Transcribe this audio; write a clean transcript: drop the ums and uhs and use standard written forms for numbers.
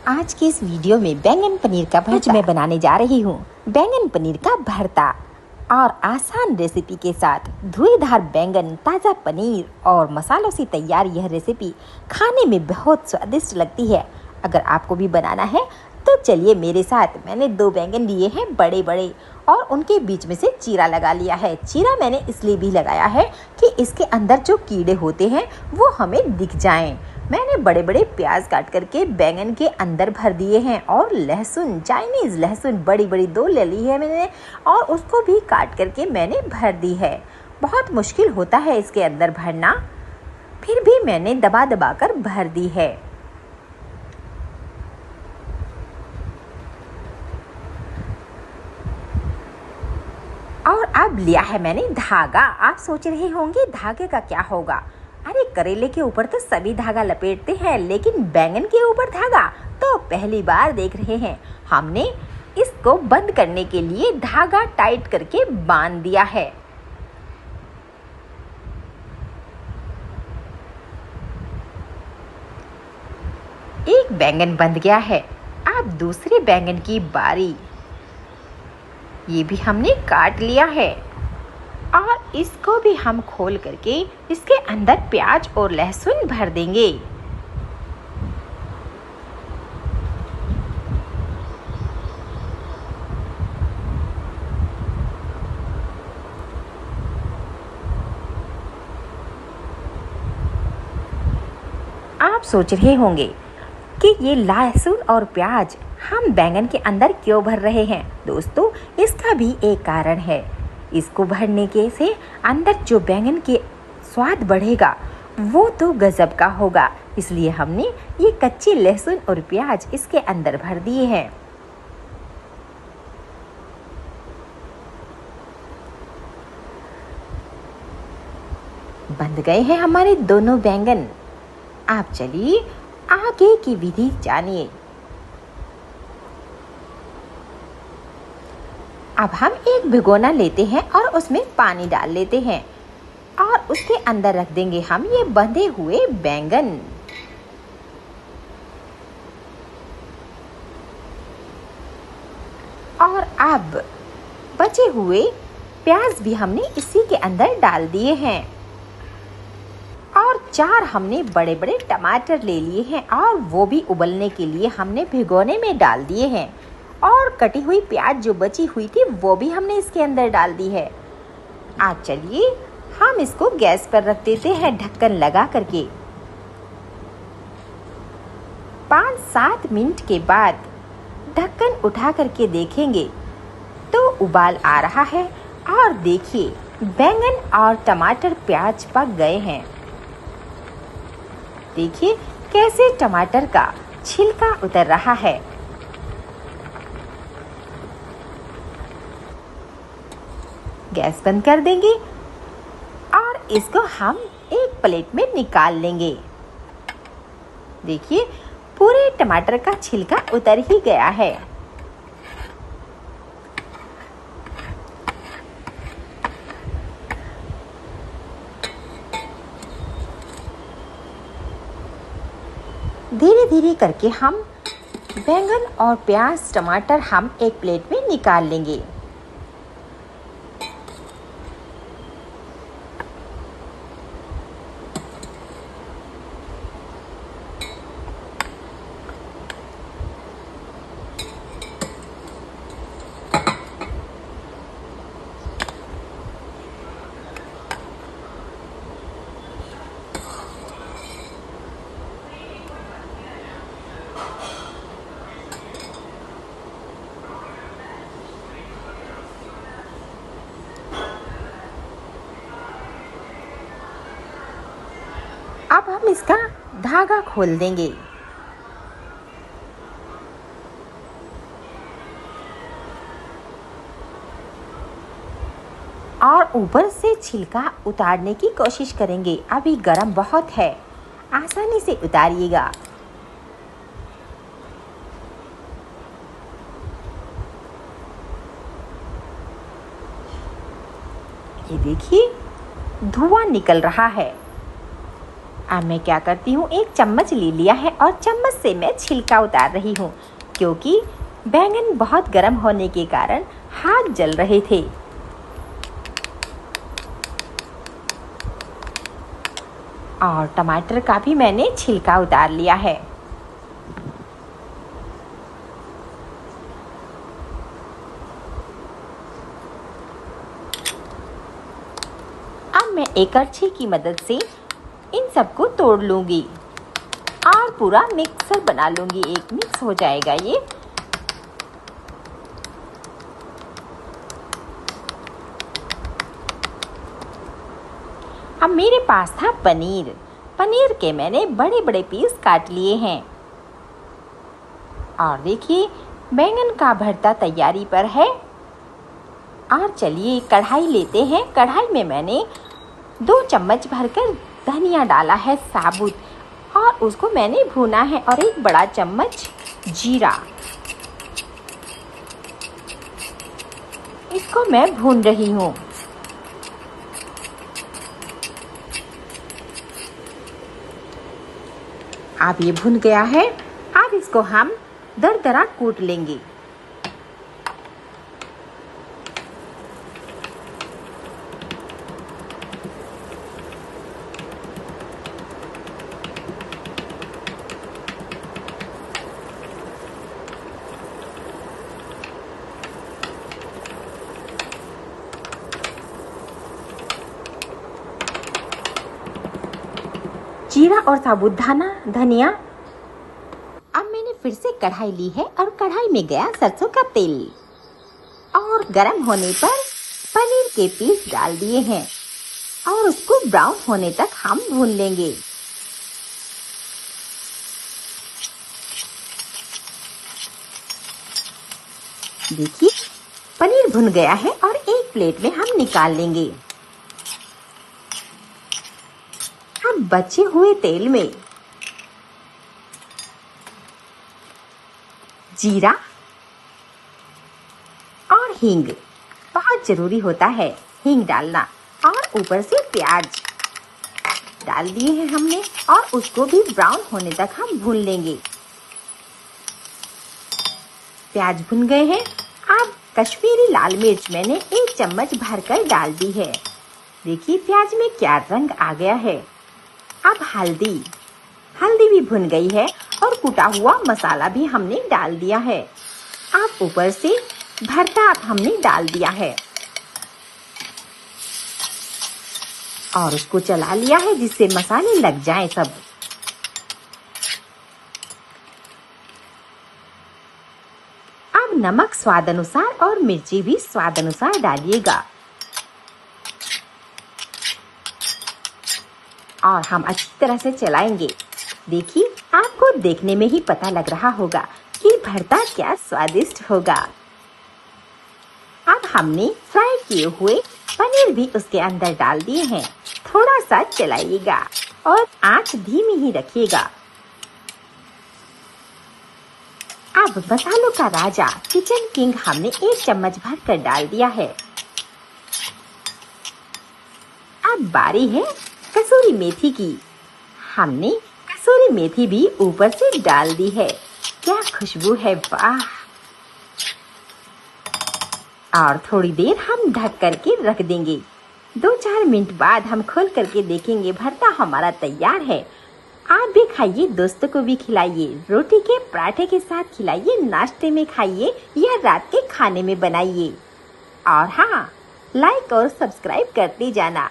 आज की इस वीडियो में बैंगन पनीर का भरता मैं बनाने जा रही हूँ। बैंगन पनीर का भरता और आसान रेसिपी के साथ धुएंधार बैंगन, ताज़ा पनीर और मसालों से तैयार यह रेसिपी खाने में बहुत स्वादिष्ट लगती है। अगर आपको भी बनाना है तो चलिए मेरे साथ। मैंने 2 बैंगन लिए हैं बड़े बड़े और उनके बीच में से चीरा लगा लिया है। चीरा मैंने इसलिए भी लगाया है कि इसके अंदर जो कीड़े होते हैं वो हमें दिख जाएं। मैंने बड़े बड़े प्याज काट करके बैंगन के अंदर भर दिए हैं और लहसुन, चाइनीज़ लहसुन बड़ी बड़ी 2 ले ली है मैंने और उसको भी काट करके मैंने भर दी है। बहुत मुश्किल होता है इसके अंदर भरना, फिर भी मैंने दबा दबा कर भर दी है। और अब लिया है मैंने धागा। आप सोच रहे होंगे धागे का क्या होगा। अरे करेले के ऊपर तो सभी धागा लपेटते हैं, लेकिन बैंगन के ऊपर धागा तो पहली बार देख रहे हैं। हमने इसको बंद करने के लिए धागा टाइट करके बांध दिया है। एक बैंगन बंध गया है। अब दूसरे बैंगन की बारी। ये भी हमने काट लिया है और इसको भी हम खोल करके इसके अंदर प्याज और लहसुन भर देंगे। आप सोच रहे होंगे कि ये लहसुन और प्याज हम बैंगन के अंदर क्यों भर रहे हैं। दोस्तों, इसका भी एक कारण है। इसको भरने के से अंदर जो बैंगन के स्वाद बढ़ेगा वो तो गजब का होगा, इसलिए हमने ये कच्ची लहसुन और प्याज इसके अंदर भर दिए हैं। बंध गए हैं हमारे दोनों बैंगन। आप चलिए आगे की विधि जानिए। अब हम एक भिगोना लेते हैं और उसमें पानी डाल लेते हैं और उसके अंदर रख देंगे हम ये बंधे हुए बैंगन। और अब बचे हुए प्याज भी हमने इसी के अंदर डाल दिए हैं और 4 हमने बड़े बड़े टमाटर ले लिए हैं और वो भी उबलने के लिए हमने भिगोने में डाल दिए हैं। और कटी हुई प्याज जो बची हुई थी वो भी हमने इसके अंदर डाल दी है। आज चलिए हम इसको गैस पर रख देते हैं ढक्कन लगा करके। 5-7 मिनट के बाद ढक्कन उठा करके देखेंगे तो उबाल आ रहा है और देखिए बैंगन और टमाटर प्याज पक गए हैं। देखिए कैसे टमाटर का छिलका उतर रहा है। गैस बंद कर देंगे और इसको हम एक प्लेट में निकाल लेंगे। देखिए पूरे टमाटर का छिलका उतर ही गया है। धीरे धीरे करके हम बैंगन और प्याज टमाटर हम एक प्लेट में निकाल लेंगे। अब हम इसका धागा खोल देंगे। और ऊपर से छिलका उतारने की कोशिश करेंगे। अभी गरम बहुत है, आसानी से उतारिएगा। ये देखिए धुआं निकल रहा है। अब मैं क्या करती हूँ, एक चम्मच ले लिया है और चम्मच से मैं छिलका उतार रही हूँ, क्योंकि बैंगन बहुत गर्म होने के कारण हाथ जल रहे थे। और टमाटर का भी मैंने छिलका उतार लिया है। अब मैं एक करछी की मदद से इन सबको तोड़ लूंगी और पूरा मिक्सर बना लूंगी, एक मिक्स हो जाएगा ये। अब मेरे पास था पनीर। पनीर के मैंने बड़े बड़े पीस काट लिए हैं। और देखिए, बैंगन का भरता तैयारी पर है। और चलिए कढ़ाई लेते हैं। कढ़ाई में मैंने 2 चम्मच भरकर धनिया डाला है साबुत, और उसको मैंने भूना है। और 1 बड़ा चम्मच जीरा, इसको मैं भून रही हूँ। अब ये भुन गया है। अब इसको हम दरदरा कूट लेंगे। जीरा और साबुत धनिया। अब मैंने फिर से कढ़ाई ली है और कढ़ाई में गया सरसों का तेल, और गरम होने पर पनीर के पीस डाल दिए हैं और उसको ब्राउन होने तक हम भून लेंगे। देखिए, पनीर भुन गया है और एक प्लेट में हम निकाल लेंगे। अब बचे हुए तेल में जीरा और हींग, बहुत जरूरी होता है हींग डालना, और ऊपर से प्याज डाल दिए हैं हमने, और उसको भी ब्राउन होने तक हम भून लेंगे। प्याज भुन गए हैं। अब कश्मीरी लाल मिर्च मैंने 1 चम्मच भरकर डाल दी है। देखिए प्याज में क्या रंग आ गया है। अब हल्दी भी भुन गई है, और कुटा हुआ मसाला भी हमने डाल दिया है। अब ऊपर से भरता हमने डाल दिया है और उसको चला लिया है जिससे मसाले लग जाएं सब। अब नमक स्वाद अनुसार और मिर्ची भी स्वाद अनुसार डालिएगा, और हम अच्छी तरह से चलाएंगे। देखिए, आपको देखने में ही पता लग रहा होगा कि भरता क्या स्वादिष्ट होगा। अब हमने फ्राई किए हुए पनीर भी उसके अंदर डाल दिए हैं। थोड़ा सा चलाइएगा और आंच धीमी ही रखिएगा। अब मसालों का राजा किचन किंग हमने 1 चम्मच भरकर डाल दिया है। अब बारी है कसूरी मेथी की। हमने कसूरी मेथी भी ऊपर से डाल दी है। क्या खुशबू है, वाह। और थोड़ी देर हम ढक करके रख देंगे। 2-4 मिनट बाद हम खोल करके देखेंगे, भरता हमारा तैयार है। आप भी खाइए, दोस्तों को भी खिलाइए, रोटी के पराठे के साथ खिलाइए, नाश्ते में खाइए या रात के खाने में बनाइए। और हाँ, लाइक और सब्सक्राइब करते जाना।